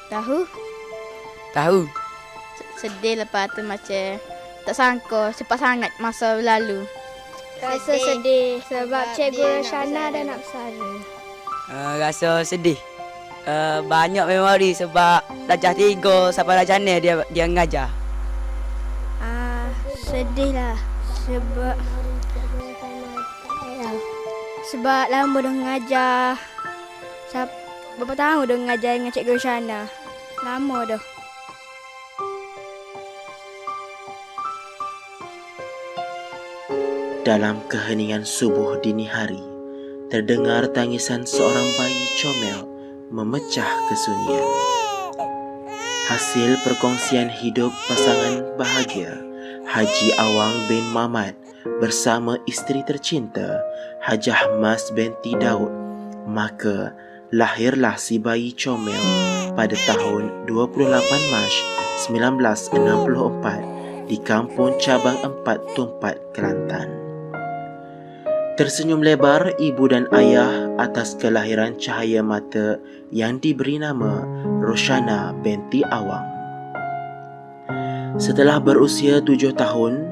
Tahu? Tahu. Sedih lepas tu macam tak sangka cepat sangat masa berlalu. Rasa sedih sebab Cikgu Roshana dah nak bersara. Rasa sedih. Banyak memori sebab darjah 3 sampai darjah 6 dia mengajar. Sedih lah sebab lama dah mengajar. Berapa tahun dah mengajar dengan Cikgu Roshana. Lama dah. Dalam keheningan subuh dini hari, terdengar tangisan seorang bayi comel memecah kesunyian. Hasil perkongsian hidup pasangan bahagia Haji Awang bin Mamat bersama isteri tercinta Hajah Mas binti Daud. Maka lahirlah si bayi comel pada tahun 28 Mac 1964 di Kampung Cabang 4 Tumpat, Kelantan. Tersenyum lebar ibu dan ayah atas kelahiran cahaya mata yang diberi nama Roshana binti Awang. Setelah berusia 7 tahun,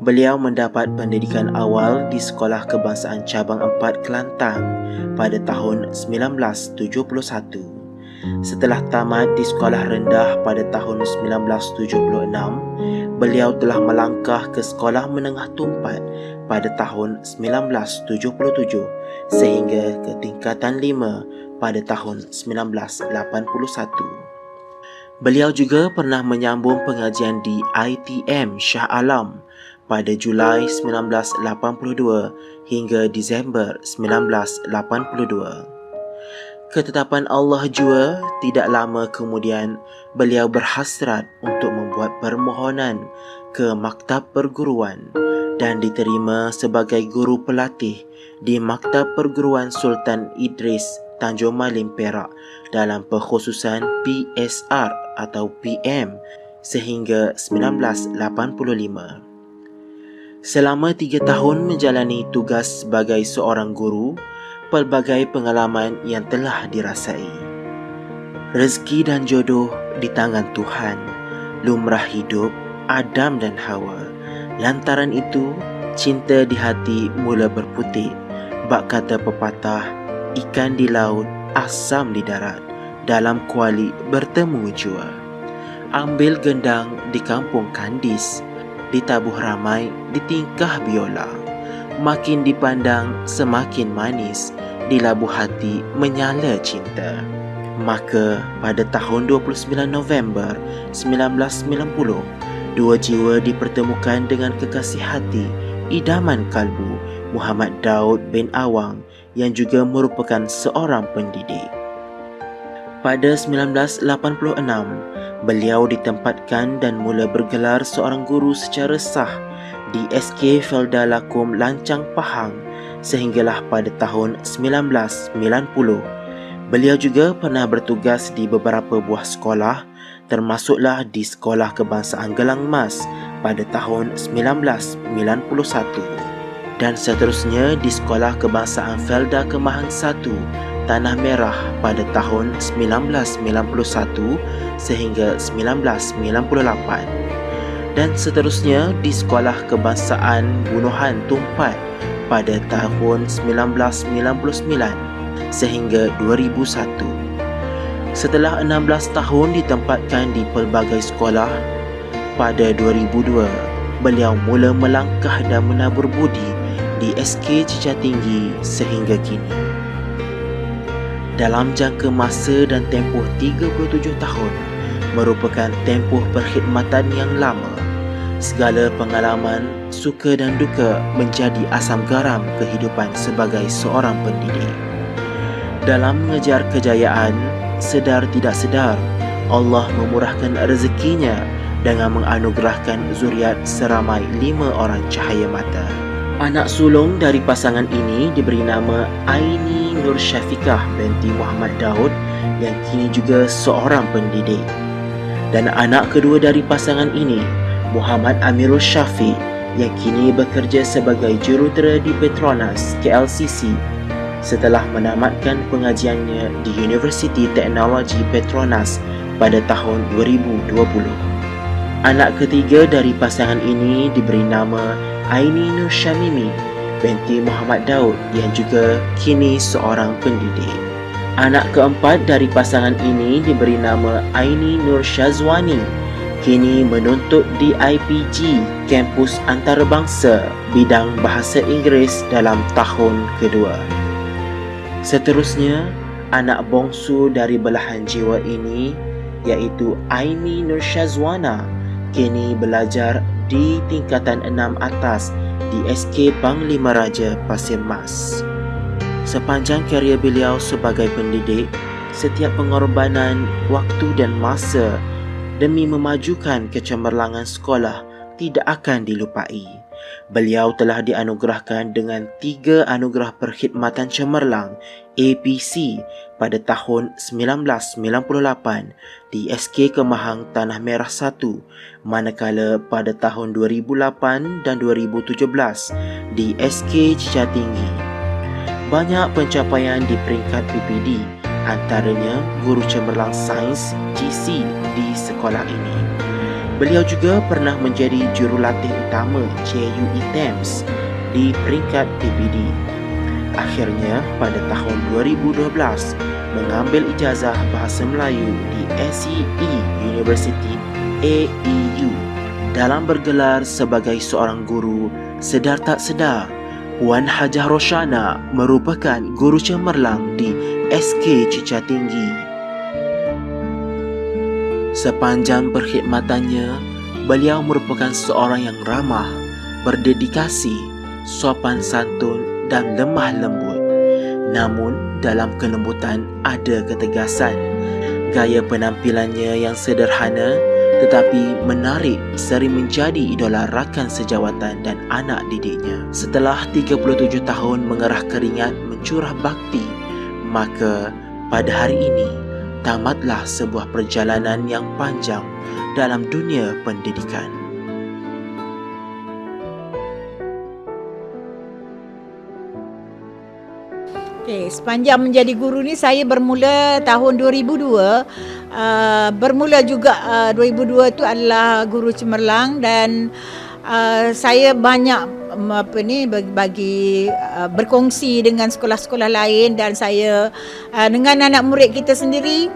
beliau mendapat pendidikan awal di Sekolah Kebangsaan Cabang 4 Kelantan pada tahun 1971. Setelah tamat di sekolah rendah pada tahun 1976, beliau telah melangkah ke Sekolah Menengah Tumpat pada tahun 1977 sehingga ke tingkatan 5 pada tahun 1981. Beliau juga pernah menyambung pengajian di ITM Shah Alam pada Julai 1982 hingga Disember 1982. Ketetapan Allah jua, tidak lama kemudian beliau berhasrat untuk membuat permohonan ke maktab perguruan dan diterima sebagai guru pelatih di Maktab Perguruan Sultan Idris Tanjung Malim, Perak dalam perkhususan PSR atau PM sehingga 1985. Selama 3 tahun menjalani tugas sebagai seorang guru, pelbagai pengalaman yang telah dirasai. Rezeki dan jodoh di tangan Tuhan, lumrah hidup Adam dan Hawa. Lantaran itu, cinta di hati mula berputik. Bak kata pepatah, ikan di laut, asam di darat, dalam kuali bertemu jua. Ambil gendang di kampung Kandis, ditabuh ramai di tingkah biola. Makin dipandang semakin manis, di labuh hati menyala cinta. Maka pada tahun 29 November 1990, dua jiwa dipertemukan dengan kekasih hati idaman kalbu Muhammad Daud bin Awang yang juga merupakan seorang pendidik. Pada 1986, beliau ditempatkan dan mula bergelar seorang guru secara sah di SK Felda Lakum Lancang Pahang sehinggalah pada tahun 1990. Beliau juga pernah bertugas di beberapa buah sekolah termasuklah di Sekolah Kebangsaan Gelang Mas pada tahun 1991 dan seterusnya di Sekolah Kebangsaan Felda Kemahang 1 Tanah Merah pada tahun 1991 sehingga 1998 dan seterusnya di Sekolah Kebangsaan Bunuhan Tumpat pada tahun 1999 sehingga 2001. Setelah 16 tahun ditempatkan di pelbagai sekolah, pada 2002 beliau mula melangkah dan menabur budi di SK Cica Tinggi sehingga kini. Dalam jangka masa dan tempoh 37 tahun merupakan tempoh perkhidmatan yang lama. Segala pengalaman, suka dan duka menjadi asam garam kehidupan sebagai seorang pendidik. Dalam mengejar kejayaan, sedar tidak sedar, Allah memurahkan rezekinya dengan menganugerahkan zuriat seramai 5 orang cahaya mata. Anak sulung dari pasangan ini diberi nama Aini Nur Syafiqah binti Muhammad Daud yang kini juga seorang pendidik. Dan anak kedua dari pasangan ini, Muhammad Amirul Syafiq yang kini bekerja sebagai jurutera di Petronas KLCC setelah menamatkan pengajiannya di Universiti Teknologi Petronas pada tahun 2020. Anak ketiga dari pasangan ini diberi nama Aini Nur Syamimi binti Muhammad Daud yang juga kini seorang pendidik. Anak keempat dari pasangan ini diberi nama Aini Nur Syazwani, kini menuntut di IPG Kampus Antarabangsa bidang Bahasa Inggeris dalam tahun kedua. Seterusnya, anak bongsu dari belahan jiwa ini iaitu Aini Nur Syazwana kini belajar di tingkatan 6 atas di SK Panglima Raja Pasir Mas. Sepanjang karier beliau sebagai pendidik, setiap pengorbanan waktu dan masa demi memajukan kecemerlangan sekolah tidak akan dilupai. Beliau telah dianugerahkan dengan 3 anugerah perkhidmatan cemerlang APC pada tahun 1998 di SK Kemahang Tanah Merah 1, manakala pada tahun 2008 dan 2017 di SK Cicatinggi. Banyak pencapaian di peringkat PPD, antaranya Guru Cemerlang Sains GC di sekolah ini. Beliau juga pernah menjadi jurulatih utama JUE TEMS di peringkat PPD. Akhirnya pada tahun 2012 mengambil ijazah Bahasa Melayu di SEE University AEU. Dalam bergelar sebagai seorang guru, sedar tak sedar Puan Hajah Roshana merupakan guru cemerlang di SK Cicatinggi. Sepanjang perkhidmatannya, beliau merupakan seorang yang ramah, berdedikasi, sopan santun dan lemah lembut. Namun, dalam kelembutan ada ketegasan. Gaya penampilannya yang sederhana tetapi menarik sering menjadi idola rakan sejawatan dan anak didiknya. Setelah 37 tahun mengerah keringat mencurah bakti, maka pada hari ini tamatlah sebuah perjalanan yang panjang dalam dunia pendidikan. Okay, sepanjang menjadi guru ni saya bermula tahun 2002. Bermula juga 2002 tu adalah guru cemerlang dan saya banyak bagi berkongsi dengan sekolah-sekolah lain dan saya dengan anak murid kita sendiri.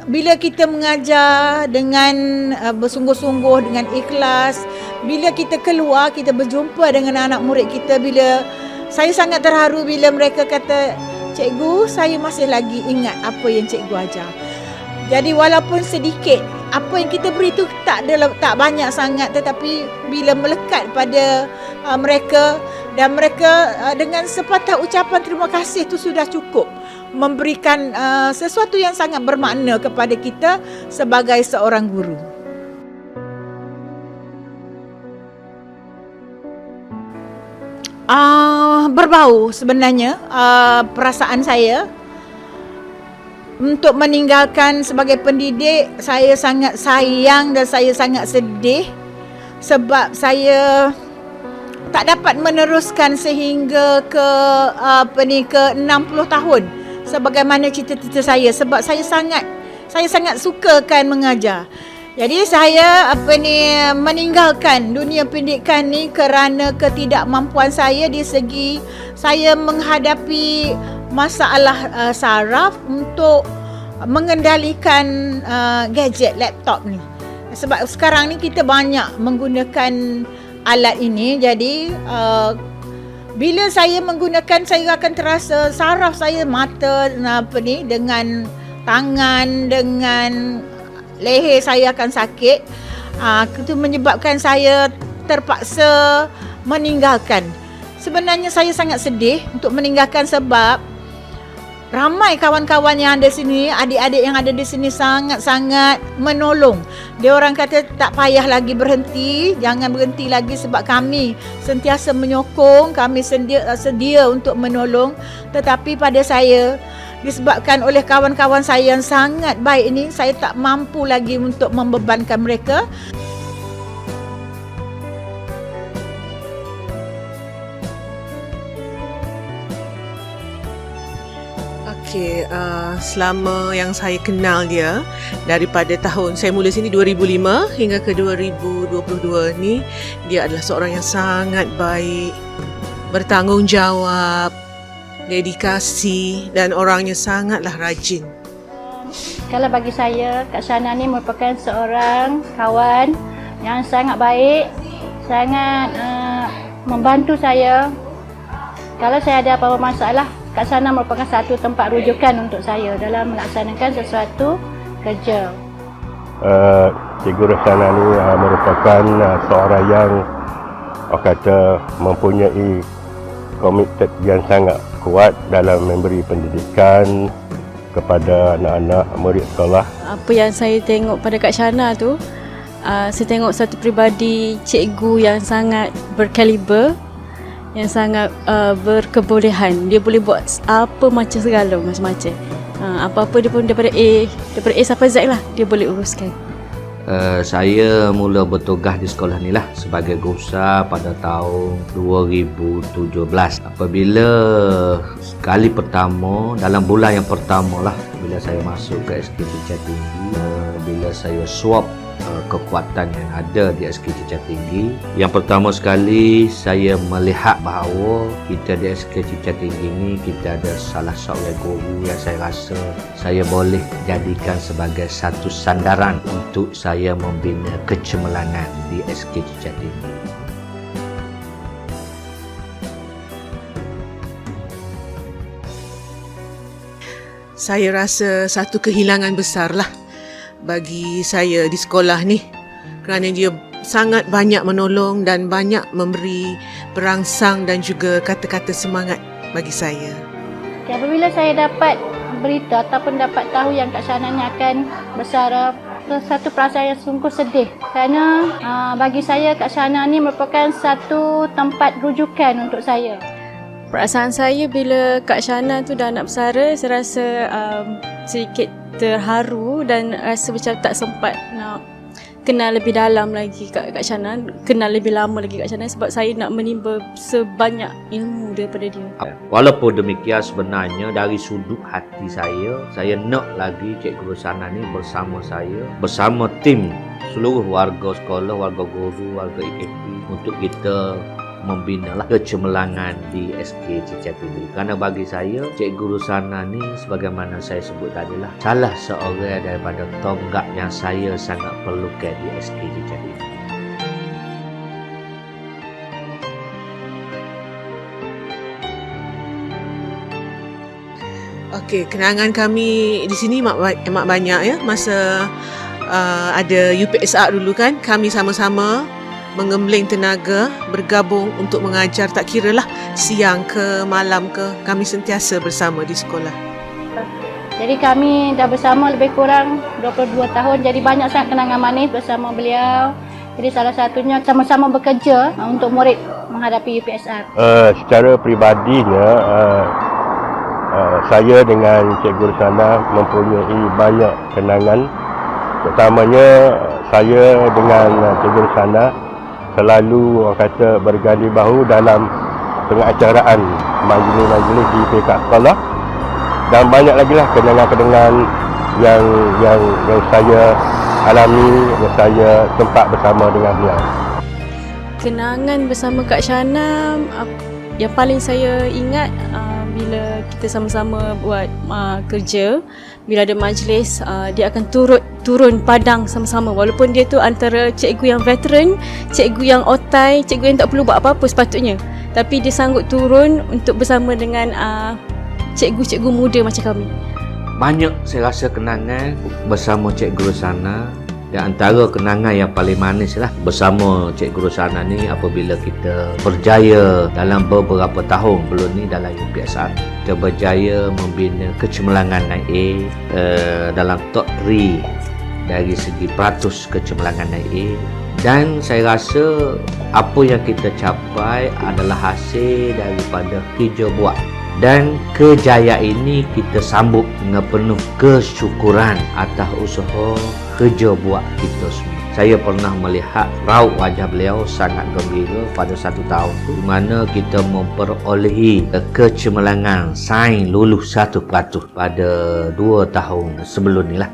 Bila kita mengajar dengan bersungguh-sungguh, dengan ikhlas, bila kita keluar, kita berjumpa dengan anak murid kita, saya sangat terharu bila mereka kata, "Cikgu, saya masih lagi ingat apa yang cikgu ajar." Jadi walaupun sedikit, apa yang kita beri tu tak banyak sangat, tetapi bila melekat pada mereka dan mereka dengan sepatah ucapan terima kasih tu sudah cukup memberikan sesuatu yang sangat bermakna kepada kita sebagai seorang guru. Berbau sebenarnya perasaan saya. Untuk meninggalkan sebagai pendidik, saya sangat sayang dan saya sangat sedih sebab saya tak dapat meneruskan sehingga ke 60 tahun sebagaimana cita-cita saya, sebab saya sangat sukakan mengajar. Jadi saya meninggalkan dunia pendidikan ni kerana ketidakmampuan saya di segi saya menghadapi masalah saraf untuk mengendalikan gadget laptop ni. Sebab sekarang ni kita banyak menggunakan alat ini, jadi bila saya menggunakan, saya akan terasa saraf saya, mata dengan tangan, dengan leher saya akan sakit. Itu menyebabkan saya terpaksa meninggalkan. Sebenarnya saya sangat sedih untuk meninggalkan sebab ramai kawan-kawan yang ada sini, adik-adik yang ada di sini sangat-sangat menolong. Dia orang kata tak payah lagi berhenti, jangan berhenti lagi sebab kami sentiasa menyokong, kami sedia untuk menolong. Tetapi pada saya, disebabkan oleh kawan-kawan saya yang sangat baik ini, saya tak mampu lagi untuk membebankan mereka. Okey, selama yang saya kenal dia, daripada tahun saya mula sini 2005 hingga ke 2022 ni, dia adalah seorang yang sangat baik, bertanggungjawab, dedikasi dan orangnya sangatlah rajin. Kalau bagi saya, Kak Shana ni merupakan seorang kawan yang sangat baik, sangat membantu saya. Kalau saya ada apa-apa masalah, Kak Shana merupakan satu tempat rujukan untuk saya dalam melaksanakan sesuatu kerja. Cikgu Roshana ni merupakan seorang yang mempunyai komited yang sangat kuat dalam memberi pendidikan kepada anak-anak murid sekolah. Apa yang saya tengok pada Kak Shana tu, saya tengok satu peribadi cikgu yang sangat berkaliber, yang sangat berkebolehan. Dia boleh buat apa macam segala, macam-macam. Apa-apa dia pun daripada A sampai Z lah, dia boleh uruskan. Saya mula bertugas di sekolah ni lah sebagai guru besar pada tahun 2017. Apabila kali pertama, dalam bulan yang pertama lah, bila saya masuk ke SK Cincai Tinggi, bila saya swap kekuatan yang ada di SK Cincai Tinggi, yang pertama sekali saya melihat bahawa kita di SK Cincai Tinggi ni, kita ada salah seorang guru yang saya rasa saya boleh jadikan sebagai satu sandaran untuk saya membina kecemerlangan di SK Cincai Tinggi. Saya rasa satu kehilangan besar lah bagi saya di sekolah ni, kerana dia sangat banyak menolong dan banyak memberi perangsang dan juga kata-kata semangat bagi saya. Apabila saya dapat berita ataupun dapat tahu yang Kak Shana ni akan bersara, satu perasaan yang sungguh sedih, kerana bagi saya Kak Shana ni merupakan satu tempat rujukan untuk saya. Perasaan saya bila Kak Shana tu dah nak bersara, saya rasa sedikit terharu dan rasa macam tak sempat nak kenal lebih dalam lagi Kak Shana, kenal lebih lama lagi Kak Shana, sebab saya nak menimba sebanyak ilmu daripada dia. Walaupun demikian, sebenarnya dari sudut hati saya nak lagi Cikgu Roshana ni bersama saya, bersama tim seluruh warga sekolah, warga guru, warga IKP, untuk kita membina kecemerlangan di SK Cincai Tinggi. Kerana bagi saya, Cikgu Roshana ni sebagaimana saya sebut tadi lah, salah seorang daripada tonggak yang saya sangat perlukan di SK Cincai Tinggi. Okey, kenangan kami di sini mak banyak ya. Masa ada UPSR dulu kan, kami sama-sama mengembleng tenaga, bergabung untuk mengajar, tak kira lah siang ke malam ke, kami sentiasa bersama di sekolah. Jadi kami dah bersama lebih kurang 22 tahun, jadi banyak sangat kenangan manis bersama beliau. Jadi salah satunya sama-sama bekerja untuk murid menghadapi UPSR. Secara peribadinya, saya dengan Cikgu Roshana mempunyai banyak kenangan. Terutamanya saya dengan Cikgu Roshana selalu berganding bahu dalam pengacaraan majlis-majlis di pihak sekolah, dan banyak lagi lah kenangan-kenangan yang saya alami, yang saya sempat bersama dengan beliau. Kenangan bersama Kak Shana yang paling saya ingat bila kita sama-sama buat kerja, bila ada majlis, dia akan turun padang sama-sama, walaupun dia tu antara cikgu yang veteran, cikgu yang otai, cikgu yang tak perlu buat apa-apa sepatutnya, tapi dia sanggup turun untuk bersama dengan cikgu-cikgu muda macam kami. Banyak saya rasa kenangan bersama Cikgu Roshana. Dan antara kenangan yang paling manis lah bersama Cikgu Roshana ni, apabila kita berjaya dalam beberapa tahun belum ni dalam UPSR, kita berjaya membina kecemerlangan naik A dalam top 3 dari segi peratus kecemerlangan naik A. Dan saya rasa apa yang kita capai adalah hasil daripada kerja buat, dan kejayaan ini kita sambut dengan penuh kesyukuran atas usaha kerja buat kita semua. saya pernah melihat raut wajah beliau sangat gembira pada 1 tahun itu, di mana kita memperolehi kecemerlangan sains lulus 1% pada 2 tahun sebelum ni lah.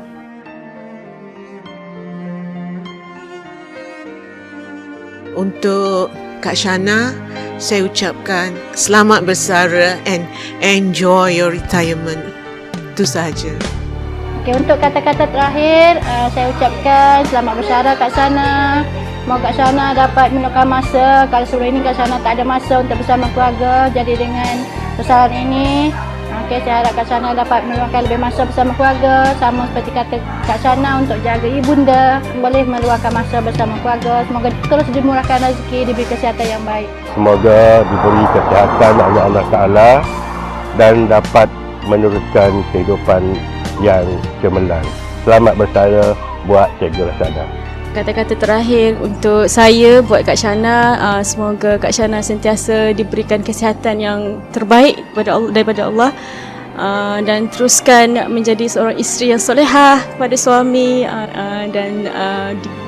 Untuk Kak Shana, saya ucapkan selamat bersara and enjoy your retirement. Itu sahaja. Okay, untuk kata-kata terakhir, saya ucapkan selamat bersara Kak Shana. Semoga Kak Shana dapat menemukan masa. Kalau sebelum ini Kak Shana tak ada masa untuk bersama keluarga. Jadi dengan besaran ini, saya harap Kak Shana dapat meluangkan lebih masa bersama keluarga. Sama seperti kata Kak Shana untuk jaga ibunda, boleh meluangkan masa bersama keluarga. Semoga terus dimurahkan rezeki, diberi kesihatan yang baik. Semoga diberi kesihatan oleh Allah Ta'ala dan dapat meneruskan kehidupan yang cemerlang. Selamat bersara buat Cikgu Rosyana. Kata-kata terakhir untuk saya buat Kak Shana, semoga Kak Shana sentiasa diberikan kesihatan yang terbaik daripada Allah, dan teruskan menjadi seorang isteri yang solehah kepada suami, dan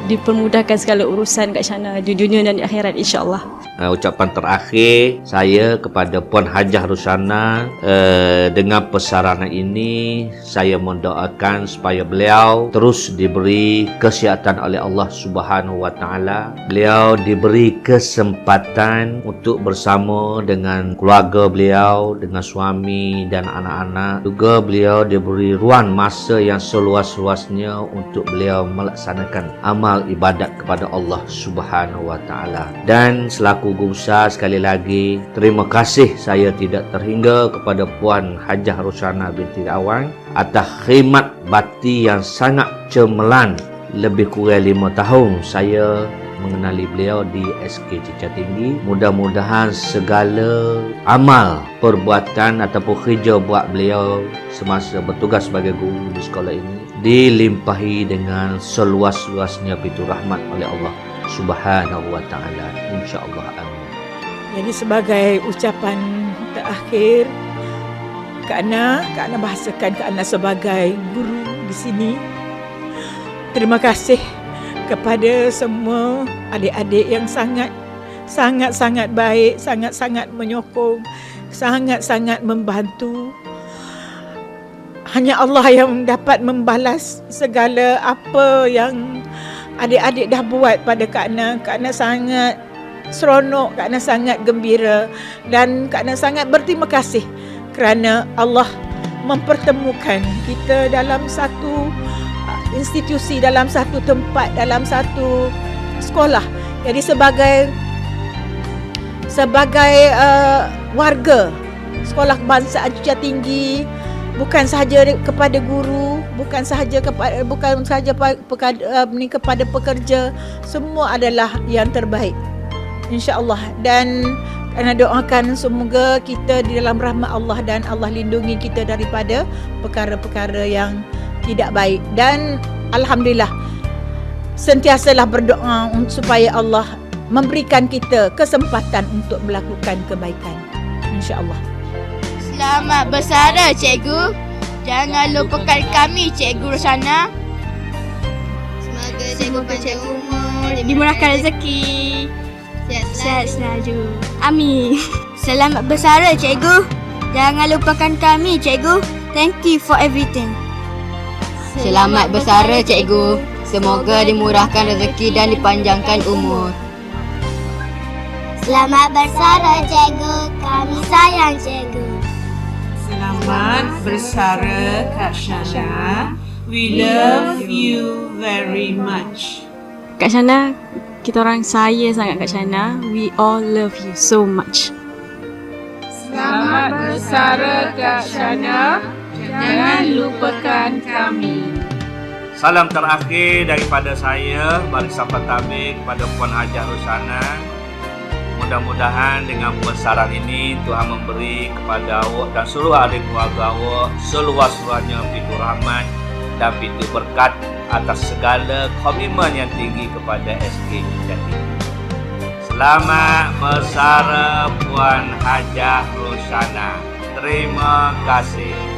dipermudahkan segala urusan Kak Shana di dunia dan di akhirat, insya-Allah. Ucapan terakhir saya kepada Puan Hajah Rosyana, dengan persarana ini saya mendoakan supaya beliau terus diberi kesihatan oleh Allah Subhanahu wa taala. Beliau diberi kesempatan untuk bersama dengan keluarga beliau, dengan suami dan anak-anak. Juga beliau diberi ruang masa yang seluas-luasnya untuk beliau melaksanakan amal ibadat kepada Allah Subhanahu wa taala. Dan selaku guru besar, sekali lagi terima kasih saya tidak terhingga kepada Puan Hajah Rosyana binti Awang atas khidmat bakti yang sangat cemerlang. Lebih kurang 5 tahun saya mengenali beliau di SK Cincang Tinggi. Mudah-mudahan segala amal, perbuatan ataupun kerja buat beliau semasa bertugas sebagai guru di sekolah ini dilimpahi dengan seluas-luasnya pintu rahmat oleh Allah Subhanahu wa taala, insya-Allah, amin. Jadi sebagai ucapan terakhir, Kak Ana bahasakan Kak Ana sebagai guru di sini. Terima kasih kepada semua adik-adik yang sangat baik, sangat menyokong, sangat membantu. Hanya Allah yang dapat membalas segala apa yang adik-adik dah buat pada Kak Ana. Kak Ana sangat seronok, Kak Ana sangat gembira, dan Kak Ana sangat berterima kasih kerana Allah mempertemukan kita dalam satu institusi, dalam satu tempat, dalam satu sekolah. Jadi sebagai warga Sekolah Kebangsaan Cincang Tinggi, bukan sahaja kepada guru, bukan sahaja kepada pekerja, semua adalah yang terbaik, insya-Allah. Dan Ana doakan semoga kita di dalam rahmat Allah dan Allah lindungi kita daripada perkara-perkara yang tidak baik. Dan alhamdulillah, sentiasalah berdoa supaya Allah memberikan kita kesempatan untuk melakukan kebaikan, insya-Allah. Selamat bersara Cikgu. Jangan lupakan kami Cikgu Rosyana. Semoga Cikgu panjang umur, dimurahkan rezeki, sihat selalu. Amin. Selamat bersara Cikgu. Jangan lupakan kami Cikgu. Thank you for everything. Selamat bersara Cikgu. Semoga dimurahkan rezeki dan dipanjangkan umur. Selamat bersara Cikgu. Kami sayang Cikgu. Selamat bersara Kak Shana. We love you very much. Kak Shana, kita orang saya sangat Kak Shana. We all love you so much. Selamat bersara Kak Shana. Jangan lupakan kami. Salam terakhir daripada saya, Barisan Pertama, kepada Puan Hajah Rosyana. Mudah-mudahan dengan besaran ini Tuhan memberi kepada awak dan seluruh ahli keluarga awak seluas-luasnya pintu rahmat dan pintu berkat atas segala komitmen yang tinggi kepada SK Cincang Tinggi. Selamat bersara Puan Hajah Rosyana. Terima kasih.